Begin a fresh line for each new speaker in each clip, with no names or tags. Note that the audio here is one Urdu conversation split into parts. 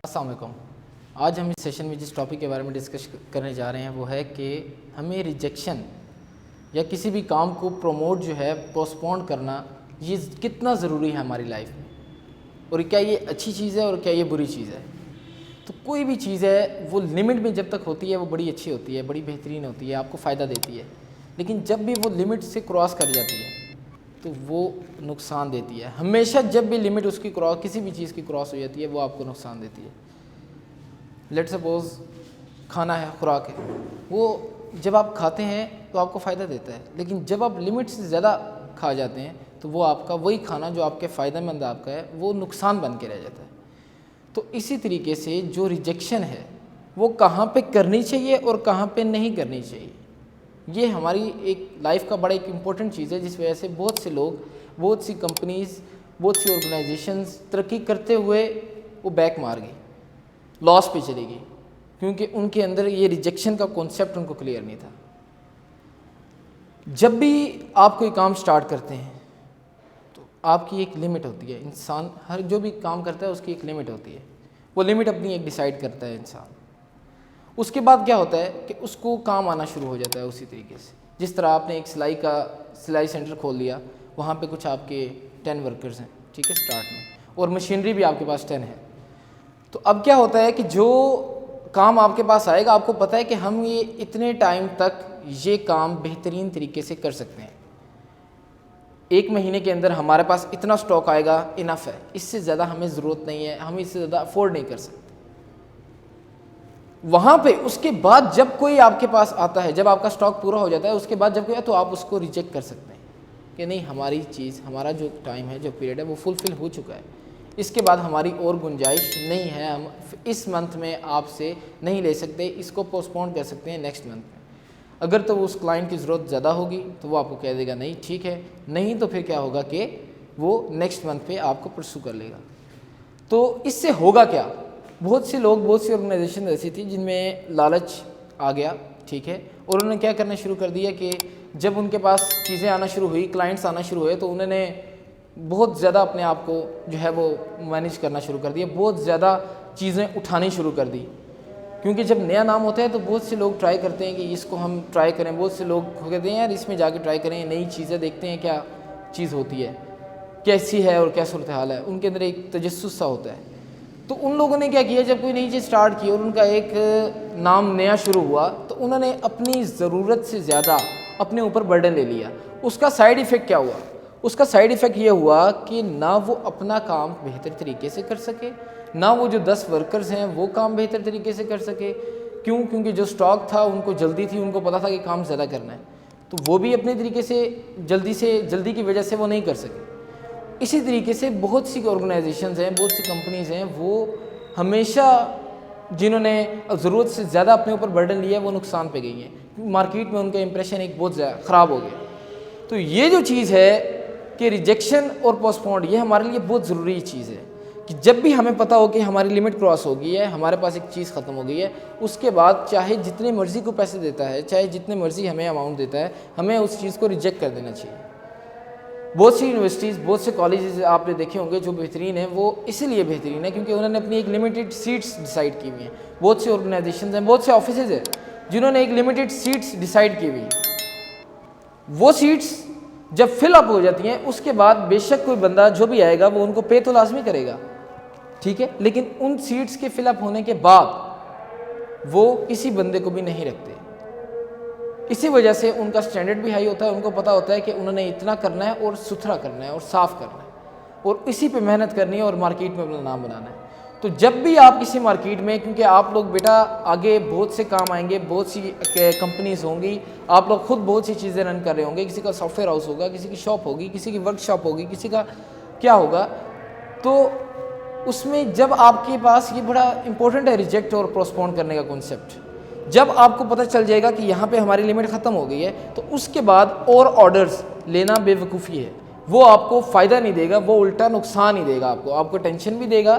السلام علیکم. آج ہم اس سیشن میں جس ٹاپک کے بارے میں ڈسکس کرنے جا رہے ہیں وہ ہے کہ ہمیں ریجیکشن یا کسی بھی کام کو پروموٹ جو ہے پوسٹ پون کرنا یہ کتنا ضروری ہے ہماری لائف میں, اور کیا یہ اچھی چیز ہے اور کیا یہ بری چیز ہے. تو کوئی بھی چیز ہے وہ لمٹ میں جب تک ہوتی ہے وہ بڑی اچھی ہوتی ہے, بڑی بہترین ہوتی ہے, آپ کو فائدہ دیتی ہے. لیکن جب بھی وہ لمٹ سے کراس کر جاتی ہے تو وہ نقصان دیتی ہے. ہمیشہ جب بھی لمٹ اس کی کسی بھی چیز کی کراس ہو جاتی ہے وہ آپ کو نقصان دیتی ہے. لیٹ سپوز کھانا ہے, خوراک ہے, وہ جب آپ کھاتے ہیں تو آپ کو فائدہ دیتا ہے, لیکن جب آپ لمٹ سے زیادہ کھا جاتے ہیں تو وہ آپ کا وہی کھانا جو آپ کے فائدہ مند آپ کا ہے وہ نقصان بن کے رہ جاتا ہے. تو اسی طریقے سے جو ریجیکشن ہے وہ کہاں پہ کرنی چاہیے اور کہاں پہ نہیں کرنی چاہیے, یہ ہماری ایک لائف کا بڑا ایک امپورٹنٹ چیز ہے, جس وجہ سے بہت سے لوگ, بہت سی کمپنیز, بہت سی آرگنائزیشنز ترقی کرتے ہوئے وہ بیک مار گئی, لاس پہ چلی گئی, کیونکہ ان کے اندر یہ ریجیکشن کا کانسیپٹ ان کو کلیئر نہیں تھا. جب بھی آپ کوئی کام سٹارٹ کرتے ہیں تو آپ کی ایک لمٹ ہوتی ہے. انسان ہر جو بھی کام کرتا ہے اس کی ایک لمٹ ہوتی ہے, وہ لمٹ اپنی ایک ڈیسائیڈ کرتا ہے انسان. اس کے بعد کیا ہوتا ہے کہ اس کو کام آنا شروع ہو جاتا ہے اسی طریقے سے. جس طرح آپ نے ایک سلائی سینٹر کھول لیا, وہاں پہ کچھ آپ کے 10 ورکرز ہیں, ٹھیک ہے, سٹارٹ میں, اور مشینری بھی آپ کے پاس 10 ہے. تو اب کیا ہوتا ہے کہ جو کام آپ کے پاس آئے گا آپ کو پتہ ہے کہ ہم یہ اتنے ٹائم تک یہ کام بہترین طریقے سے کر سکتے ہیں. 1 مہینے کے اندر ہمارے پاس اتنا سٹاک آئے گا, انف ہے, اس سے زیادہ ہمیں ضرورت نہیں ہے, ہم اس سے زیادہ افورڈ نہیں کر سکتے. وہاں پہ اس کے بعد جب کوئی آپ کے پاس آتا ہے, جب آپ کا سٹاک پورا ہو جاتا ہے, اس کے بعد جب کوئی ہے تو آپ اس کو ریجیکٹ کر سکتے ہیں کہ نہیں, ہماری چیز, ہمارا جو ٹائم ہے, جو پیریڈ ہے وہ فلفل ہو چکا ہے, اس کے بعد ہماری اور گنجائش نہیں ہے, ہم اس منتھ میں آپ سے نہیں لے سکتے, اس کو پوسٹ پون کر سکتے ہیں نیکسٹ منتھ میں. اگر تو اس کلائنٹ کی ضرورت زیادہ ہوگی تو وہ آپ کو کہہ دے گا نہیں ٹھیک ہے, نہیں تو پھر کیا ہوگا کہ وہ نیکسٹ منتھ پہ آپ کو پرسو کر لے گا. تو اس سے ہوگا کیا, بہت سے لوگ, بہت سی آرگنائزیشن ایسی تھی جن میں لالچ آ گیا, ٹھیک ہے, اور انہوں نے کیا کرنا شروع کر دیا کہ جب ان کے پاس چیزیں آنا شروع ہوئی, کلائنٹس آنا شروع ہوئے, تو انہوں نے بہت زیادہ اپنے آپ کو جو ہے وہ مینیج کرنا شروع کر دیا, بہت زیادہ چیزیں اٹھانی شروع کر دی. کیونکہ جب نیا نام ہوتا ہے تو بہت سے لوگ ٹرائی کرتے ہیں کہ اس کو ہم ٹرائی کریں, بہت سے لوگ کہتے ہیں یار اس میں جا کے ٹرائی کریں, نئی چیزیں دیکھتے ہیں کیا چیز ہوتی ہے, کیسی ہے اور کیا صورتحال ہے, ان کے اندر ایک تجسس سا ہوتا ہے. تو ان لوگوں نے کیا کیا, جب کوئی نئی چیز سٹارٹ کی اور ان کا ایک نام نیا شروع ہوا تو انہوں نے اپنی ضرورت سے زیادہ اپنے اوپر برڈن لے لیا. اس کا سائیڈ ایفیکٹ کیا ہوا, اس کا سائیڈ ایفیکٹ یہ ہوا کہ نہ وہ اپنا کام بہتر طریقے سے کر سکے, نہ وہ جو 10 ورکرز ہیں وہ کام بہتر طریقے سے کر سکے. کیونکہ جو سٹاک تھا ان کو جلدی تھی, ان کو پتا تھا کہ کام زیادہ کرنا ہے, تو وہ بھی اپنے طریقے سے جلدی کی وجہ سے وہ نہیں کر سکے. اسی طریقے سے بہت سی آرگنائزیشنز ہیں, بہت سی کمپنیز ہیں, وہ ہمیشہ جنہوں نے ضرورت سے زیادہ اپنے اوپر برڈن لیا ہے وہ نقصان پہ گئی ہیں. مارکیٹ میں ان کا امپریشن ایک بہت زیادہ خراب ہو گیا. تو یہ جو چیز ہے کہ ریجیکشن اور پوسٹ پون, یہ ہمارے لیے بہت ضروری چیز ہے کہ جب بھی ہمیں پتہ ہو کہ ہماری لمٹ کراس ہو گئی ہے, ہمارے پاس ایک چیز ختم ہو گئی ہے, اس کے بعد چاہے جتنے مرضی کو پیسے دیتا ہے, چاہے جتنے مرضی ہمیں اماؤنٹ دیتا ہے, ہمیں اس چیز کو ریجیکٹ کر دینا چاہیے. بہت سی یونیورسٹیز, بہت سے کالجز آپ نے دیکھے ہوں گے جو بہترین ہیں, وہ اسی لیے بہترین ہے کیونکہ انہوں نے اپنی ایک لمیٹڈ سیٹس ڈیسائیڈ کی ہوئی ہیں. بہت سی آرگنائزیشنز ہیں, بہت سے آفیسز ہیں جنہوں نے ایک لمیٹڈ سیٹس ڈیسائیڈ کی ہوئی ہیں. وہ سیٹس جب فل اپ ہو جاتی ہیں اس کے بعد بے شک کوئی بندہ جو بھی آئے گا وہ ان کو پے تو لازمی کرے گا, ٹھیک ہے, لیکن ان سیٹس کے فل اپ ہونے کے بعد وہ کسی بندے کو بھی نہیں رکھتے. اسی وجہ سے ان کا سٹینڈرڈ بھی ہائی ہوتا ہے, ان کو پتہ ہوتا ہے کہ انہوں نے اتنا کرنا ہے اور ستھرا کرنا ہے اور صاف کرنا ہے اور اسی پہ محنت کرنی ہے اور مارکیٹ میں اپنا نام بنانا ہے. تو جب بھی آپ کسی مارکیٹ میں, کیونکہ آپ لوگ بیٹا آگے بہت سے کام آئیں گے, بہت سی کمپنیز ہوں گی, آپ لوگ خود بہت سی چیزیں رن کر رہے ہوں گے, کسی کا سافٹ ویئر ہاؤس ہوگا, کسی کی شاپ ہوگی, کسی کی ورک شاپ ہوگی, کسی کا کیا ہوگا. تو اس میں جب آپ کے پاس یہ بڑا امپورٹنٹ ہے ریجیکٹ اور پوسٹ پون کرنے کا کنسیپٹ, جب آپ کو پتہ چل جائے گا کہ یہاں پہ ہماری لمٹ ختم ہو گئی ہے تو اس کے بعد اور آرڈرز لینا بے وقوفی ہے. وہ آپ کو فائدہ نہیں دے گا, وہ الٹا نقصان ہی دے گا, آپ کو ٹینشن بھی دے گا.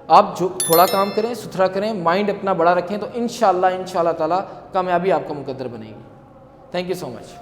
آپ جو تھوڑا کام کریں, ستھرا کریں, مائنڈ اپنا بڑا رکھیں, تو انشاءاللہ تعالی کامیابی آپ کا مقدر بنے گی. Thank you so much.